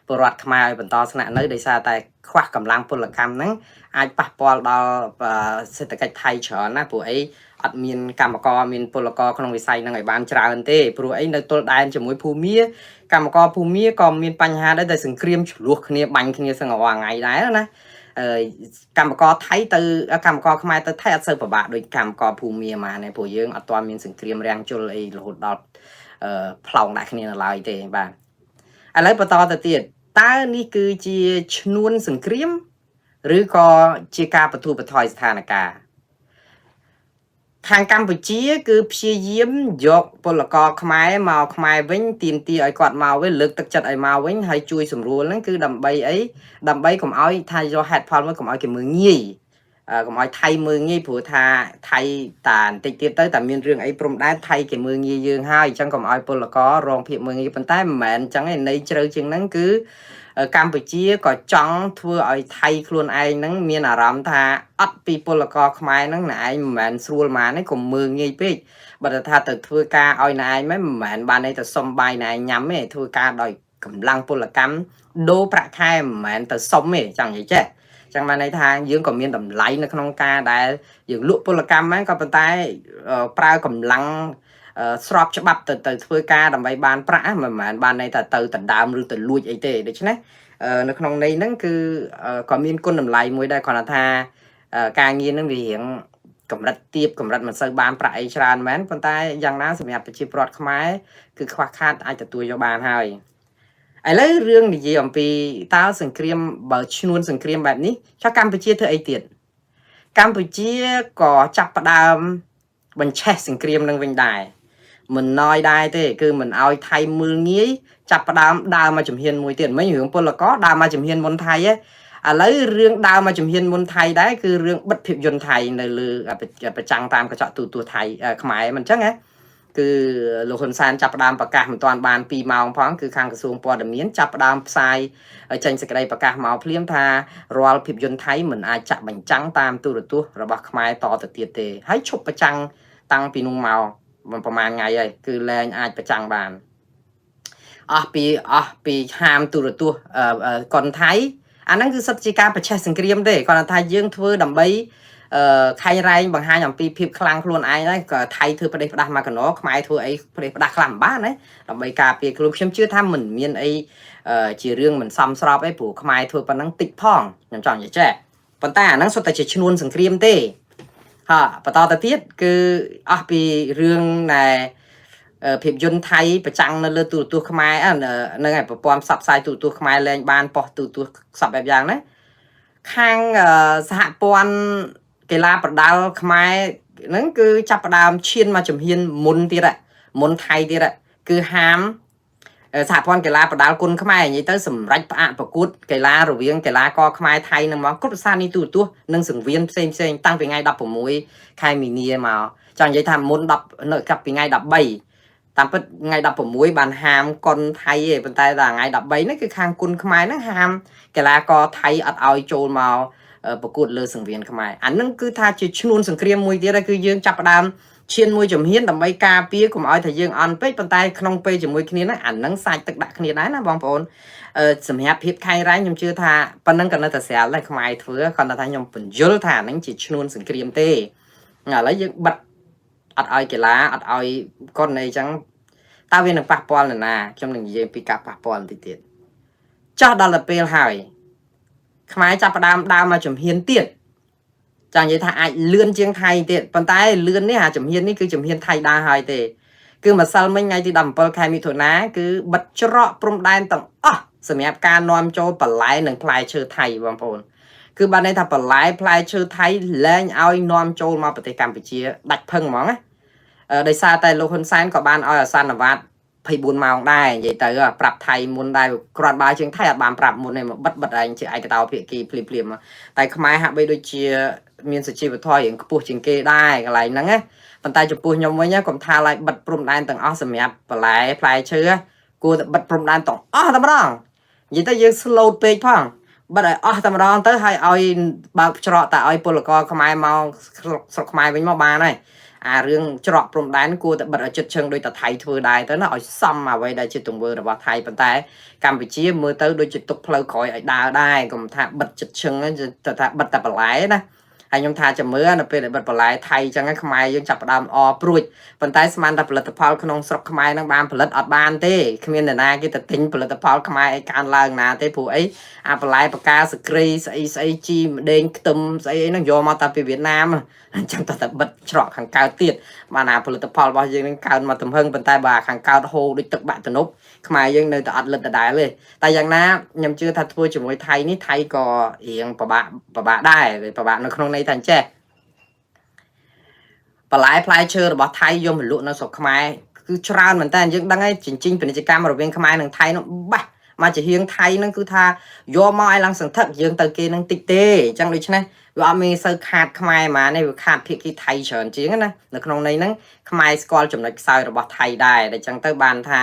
ពលរដ្ឋខ្មែរឲ្យបន្តស្នាក់នៅដោយសារតែខ្វះកម្លាំងពលកម្មហ្នឹងអាចប៉ះពាល់ដល់សេដ្ឋកិច្ចថៃច្រើនណាព្រោះអីអត់មានកម្មករមានពលករក្នុងវិស័យហ្នឹងឲ្យបានច្រើនទេព្រោះអីនៅទល់ដែនជាមួយភូមាកម្មករភូមាក៏មានបញ្ហាដែរតែសង្គ្រាមឆ្លោះគ្នាបាញ់គ្នាសឹងរាល់ថ្ងៃដែរណាកម្មករថៃទៅកម្មករខ្មែរទៅថៃអត់សូវពិបាកដូចកម្មករភូមាមកណាព្រោះយើងអត់ទាន់មានសង្គ្រាមរាំងជលអីរហូតដល់ផ្លោងដាក់គ្នានៅឡើយទេបាទឥឡូវបន្តទៅទៀតតើនេះគឺជាឈ្នួនសង្គ្រាមឬក៏ជាការបទូបថយស្ថានភាពខាងកម្ពុជាគឺព្យាយាមយកពលករខ្មែរមកខ្មែរវិញទាមទារឲ្យគាត់មកវិញលើកទឹកចិត្តឲ្យមកវិញហើយជួយសម្រួលហ្នឹងគឺដើម្បីអីដើម្បីកុំឲ្យថាយកហេតុផលមួយកុំឲ្យគេមើលងាយកុំឲ្យថៃមើលងាយព្រោះថាថៃតាបន្តិចទៀតទៅតែមានរឿងអីព្រំដែនថៃគេមើលងាយយើងហើយអញ្ចឹងកុំឲ្យពលកររងភាពមើលងាយប៉ុន្តែមិនមែនអញ្ចឹងឯនៃជ្រៅជាងហ្នឹងគឺកម្ពុជាក៏ចង់ធ្វើឲ្យថៃខ្លួនឯងហ្នឹងមានអារម្មណ៍ថាអត់ពីពលករខ្មែរហ្នឹងណែឯងមិនមែនស្រួលម៉ានទេកុំមើងងាយពេកបើថាទៅធ្វើការឲ្យណែឯងមិនមែនបានតែសុំបាយណែឯងញ៉ាំទេធ្វើការដោយកម្លាំងពលកម្មដូរប្រាក់ខែមិនមែនទៅសុំទេចង់និយាយចេះចឹងបានន័យថាយើងក៏មានតម្លៃនៅក្នុងការដែលយើងលក់ពលកម្មហ្នឹងក៏ប៉ុន្តែប្រើកម្លាំងស្របច្បាប់ទៅធ្វើការដើម្បីបានប្រាក់មិនមែនបានន័យថាទៅដដើមឬទៅលួចអីទេដូច្នេះនៅក្នុងន័យហ្នឹងគឺក៏មានគុណតម្លៃមួយដែរគ្រាន់តែថាការងារហ្នឹងវារៀងកម្រិតទាបកម្រិតមិនសូវបានប្រាក់អីច្រើនមែនប៉ុន្តែយ៉ាងណាសម្រាប់ប្រជាពលរដ្ឋខ្មែរគឺខ្វះខាតអាចទទួលយកបានហើយឥឡូវរឿងនិយាយអំពីតើសង្គ្រាមបើឈ្នួនសង្គ្រាមបែបនេះចុះកម្ពុជាធ្វើអីទៀតកម្ពុជាក៏ចាប់ផ្ដើមបញ្ឆេះសង្គ្រាមនឹងវិញដែរមិនណយដែរទេគឺមិនអោយថៃមើលងាយចាប់ផ្ដើមដើរមកជំហានមួយទៀតមិនរឿងពលករដើរមកជំហានមុនថៃឯឥឡូវរឿងដើរមកជំហានមុនថៃដែរគឺរឿងបិទភាពយន្តថៃនៅលើប្រចាំងតាមកញ្ចក់ទូទស្សន៍ថៃខ្មែរមិនអញ្ចឹងណាគឺលោកហ៊ុនសែនចាប់ផ្ដើមប្រកាសមិនទាន់បាន2ម៉ោងផងគឺខាងក្រសួងព័ត៌មានចាប់ផ្ដើមផ្សាយចេញសេចក្តីប្រកាសមកភ្លាមថារាល់ភាពយន្តថៃមិនអាចចាក់បញ្ចាំងតាមទូរទស្សន៍របស់ខ្មែរតទៅទៀតទេហើយឈប់ប្រចាំងតាំងពីនោះមកប្រហែលថ្ងៃហើយគឺលែងអាចប្រចាំងបានអស់ពីហាមទូរទស្សន៍កុនថៃអាហ្នឹងគឺសិតជាការប្រឆេះសង្គ្រាមទេគាត់ថាយើងធ្វើដើម្បីខៃរ៉ែងបង្ហាញអំពីភាពខ្លាំងខ្លួនឯងហើយក៏ថៃធ្វើប្រទេសផ្ដាស់មកកណោខ្មែរធ្វើអីប្រទេសផ្ដាស់ខ្លាំងមិនបានណាដើម្បីការពារខ្លួនខ្ញុំជឿថាមិនមានអីជារឿងមិនសមស្របអីព្រោះខ្មែរធ្វើប៉ុណ្ណឹងតិចផងខ្ញុំចង់និយាយចេះប៉ុន្តែអាហ្នឹងសុទ្ធតែជាឈ្នួនសង្គ្រាមទេបន្តទៅទៀតគឺអស់ពីរឿងណែភាពយន្តថៃប្រចាំងនៅលើទូរទស្សន៍ខ្មែរហ្នឹងឯងប្រព័ន្ធផ្សព្វផ្សាយទូរទស្សន៍ខ្មែរលែងបានប៉ុស្តិ៍ទូរទស្សន៍សពបែបយ៉ាងណាខាងសហព័ន្ធកីឡាប្រដាល់ខ្មែរហ្នឹងគឺចាប់ផ្ដើមឈានមកជំហានមុនទៀតមុនថៃទៀតគឺហាមសហព័ន្ធកីឡាប្រដាល់គុណខ្មែរនិយាយទៅសម្រាប់ផ្អាកប្រកួតកីឡារវាងកីឡាករខ្មែរថៃនឹងមកគ្រប់ស្ថានីយទូរទស្សន៍និងសង្វៀនផ្សេងតាំងពីថ្ងៃ16ខែមីនាមកចង់និយាយថាមុន10នៅចាប់ពីថ្ងៃ13តាមពិតថ្ងៃ16បានហាមកុនថៃឯងប៉ុន្តែដល់ថ្ងៃ13ហ្នឹងគឺខាងគុណខ្មែរហ្នឹងហាមកីឡាករថៃអត់ឲ្យចូលមកប្រកួតលើសង្វៀនខ្មែរអាហ្នឹងគឺថាជាឈ្នួនសង្គ្រាមមួយទៀតគឺយើងចាប់ផ្ដើមឈានមួយជំហានដើម្បីការពារកុំឲ្យថាយើងអន់ពេកប៉ុន្តែក្នុងពេលជាមួយគ្នាហ្នឹងអាហ្នឹងសាច់ទឹកដាក់គ្នាដែរណាបងប្អូនសម្រាប់ភាពខៃរ៉ែងខ្ញុំជឿថាប៉ុណ្ណឹងក៏នៅតែស្រាលដែរខ្មែរធ្វើគាត់ថាខ្ញុំបញ្យល់ថាហ្នឹងជាឈ្នួនសង្គ្រាមទេឥឡូវយើងបិទអត់ឲ្យកីឡាអត់ឲ្យកូនអីចឹងតើវានឹងប៉ះពាល់នរណាខ្ញុំនឹងនិយាយពីការប៉ះពាល់បន្តិចទៀតចោះដល់ទៅពេលហើយខ្មែរចាប់ផ្ដើមដើរមកជំហានទៀតចង់និយាយថាអាចលឿនជាងថៃទៀតប៉ុន្តែលឿននេះអាជំហាននេះគឺជំហានថៃដែរហើយទេ គឺម្សិលមិញថ្ងៃទី17ខែមិថុនាគឺបិទច្រកព្រំដែនទាំងអស់សម្រាប់ការនាំចូលបន្លែនិងផ្លែឈើថៃបងប្អូនគឺបានន័យថាបន្លែផ្លែឈើថៃលែងឲ្យនាំចូលមកប្រទេសកម្ពុជាដាច់ផឹងហ្មងណាដោយសារតែលោកហ៊ុនសែនក៏បានឲ្យអាសន្នវត្ត24ម៉ោងដែរនិយាយទៅប្រាប់ថៃមុនដែរគ្រាន់បើជាងថៃអត់បានប្រាប់មុនទេមកបិទឯងជាឯកតោភាគីភ្លាមៗតែខ្មែរហាក់បីដូចជាមានសុជីវធម៌រៀងខ្ពស់ជាងគេដែរកន្លែងហ្នឹងណាប៉ុន្តែចំពោះខ្ញុំវិញកុំថាឡើយបិទព្រំដែនទាំងអស់សម្រាប់បន្លែផ្លែឈើគួរតែបិទព្រំដែនទាំងអស់តែម្ដងនិយាយទៅយើង slow ពេកផងបិទឲ្យអស់តែម្ដងទៅហើយឲ្យបើកច្រកតែឲ្យពលករខ្មែរមកស្រុកខ្មែរវិញមកបានហើយអារឿងច្រកព្រំដែនគួរតែបិទឲ្យជិតឈឹងដោយតែថៃធ្វើដែរទៅណាឲ្យសមអ្វីដែលជាទង្វើរបស់ថៃប៉ុន្តែកម្ពុជាមើលទៅដូចជាទុកផ្លូវក្រោយឲ្យដើរដែរកុំថាបិទជិតឈឹងទៅថាបិទតែបន្លែណាហើយខ្ញុំថាចាំមើលនៅពេលដែលបិទបន្លែថៃអញ្ចឹងខ្មែរយើងចាប់ផ្ដើមអព្រួយប៉ុន្តែស្មានតែផលិតផលក្នុងស្រុកខ្មែរនឹងបានផលិតអត់បានទេគ្មាននរណាគេទៅទិញផលិតផលខ្មែរឲ្យកើនឡើងណាទេព្រោះអីអាបន្លែបកាសក្រីស្អីជីម្ដេងខ្ទឹមស្អីហ្នឹងយកមកតែពីវៀតណាមអញ្ចឹងតែបិទច្រកខាងកើតទៀតបានអាផលិតផលរបស់យើងនឹងកើនមកទំហឹងប៉ុន្តែបើខាងកើតហូរដូចទឹកបាក់ទំនប់ខ្មែរយើងនៅតែអត់លិតដដែលទេតែយ៉ាងណាខ្ញុំជឿថាធ្វើជាមួយថៃនេះថៃក៏រៀងពិបាកដែរពិបាកនៅក្នុងន័យថាអញ្ចេះបន្លែផ្លែឈើរបស់ថៃយកមកលក់នៅស្រុកខ្មែរគឺច្រើនមែនតើយើងដឹងហើយចិញ្ចឹមពាណិជ្ជកម្មរវាងខ្មែរនិងថៃនោះបាសមកជាហៀងថៃហ្នឹងគឺថាយកមកឲ្យឡើងសន្ធឹកយើងទៅគេនឹងតិចទេអញ្ចឹងដូច្នេះវាអត់មានសូវខាតខ្មែរហ្មងនេះវាខាតភាគីថៃច្រើនជាងណានៅក្នុងន័យហ្នឹងខ្មែរស្គាល់ចំណុចខ្សោយរបស់ថៃដែរតែអញ្ចឹងទៅបានថា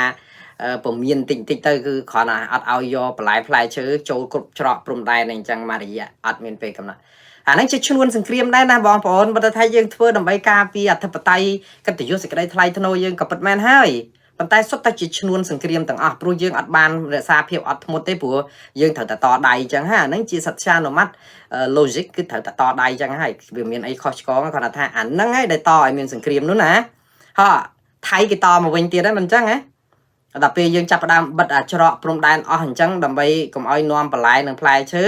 ពមៀនតិចទៅគឺគ្រាន់តែអត់ឲ្យយកបន្លែផ្លែឈើចូលគ្រប់ច្រកព្រំដែនអញ្ចឹងមករយៈអត់មានពេលកំណត់អាហ្នឹងជាឈ្នួនសង្គ្រាមដែរណាបងប្អូនបើថាយើងធ្វើដើម្បីការពារអធិបតេយ្យកិត្តិយសសេចក្តីថ្លៃថ្នូរយើងក៏ពិតមែនហើយប៉ុន្តែសុទ្ធតែជាឈ្នួនសង្គ្រាមទាំងអស់ព្រោះយើងអត់បានរក្សាភាពអត់ធ្មត់ទេព្រោះយើងត្រូវតែតដៃអញ្ចឹងហ្នឹងអាហ្នឹងជាសត្យានុម័ត logic គឺត្រូវតែតដៃអញ្ចឹងហើយវាមានអីខុសឆ្គងគាត់ថាអាហ្នឹងហើយដែលតឲ្យមានសង្គ្រាមនោះណាហ៎ថៃគេតមកវិញទៀតហ្នឹងមិនអញ្ចឹងហ៎ដល់ពេលយើងចាប់ផ្ដើមបិទអាច្រកព្រំដែនអស់អញ្ចឹងដើម្បីកុំឲ្យនាំបន្លែនិងផ្លែឈើ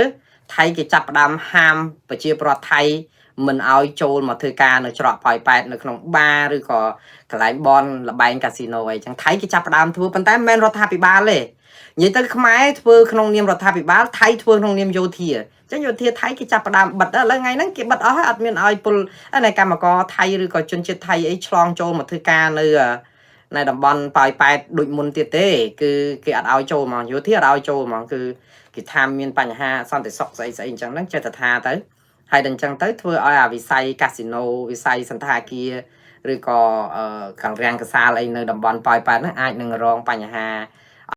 ថៃគេចាប់ផ្ដើមហាមប្រជាប្រដ្ឋថៃមិនឲ្យចូលមកធ្វើការនៅច្រកប៉ោយប៉ែតនៅក្នុងបារឬក៏កន្លែងបនលបែងកាស៊ីណូអីចឹងថៃគេចាប់ផ្ដើមធ្វើប៉ុន្តែមិនមែនរដ្ឋាភិបាលទេនិយាយទៅខ្មែរធ្វើក្នុងនាមរដ្ឋាភិបាលថៃធ្វើក្នុងនាមយោធាអញ្ចឹងយោធាថៃគេចាប់ផ្ដើមបិទឥឡូវថ្ងៃហ្នឹងគេបិទអស់ហើយអត់មានឲ្យពលនៃកម្មករថៃឬក៏ជនជាតិថៃអីឆ្លងចូលមកធ្វើការនៅតំបន់ប៉ោយប៉ែតដូចមុនទៀតទេគឺគេអត់ឲ្យចូលហ្មងយោធាអត់ឲ្យចូលហ្មងគឺគេថាមានបញ្ហាសន្តិសុខស្អីអញ្ចឹងហ្នឹងចេះតែថាទៅហើយដល់អញ្ចឹងទៅធ្វើឲ្យអាវិស័យកាស៊ីណូវិស័យសន្តាគារឬក៏ខាងរាំងកសាលអីនៅតំបន់ប៉ោយប៉ែតហ្នឹងអាចនឹងរងបញ្ហា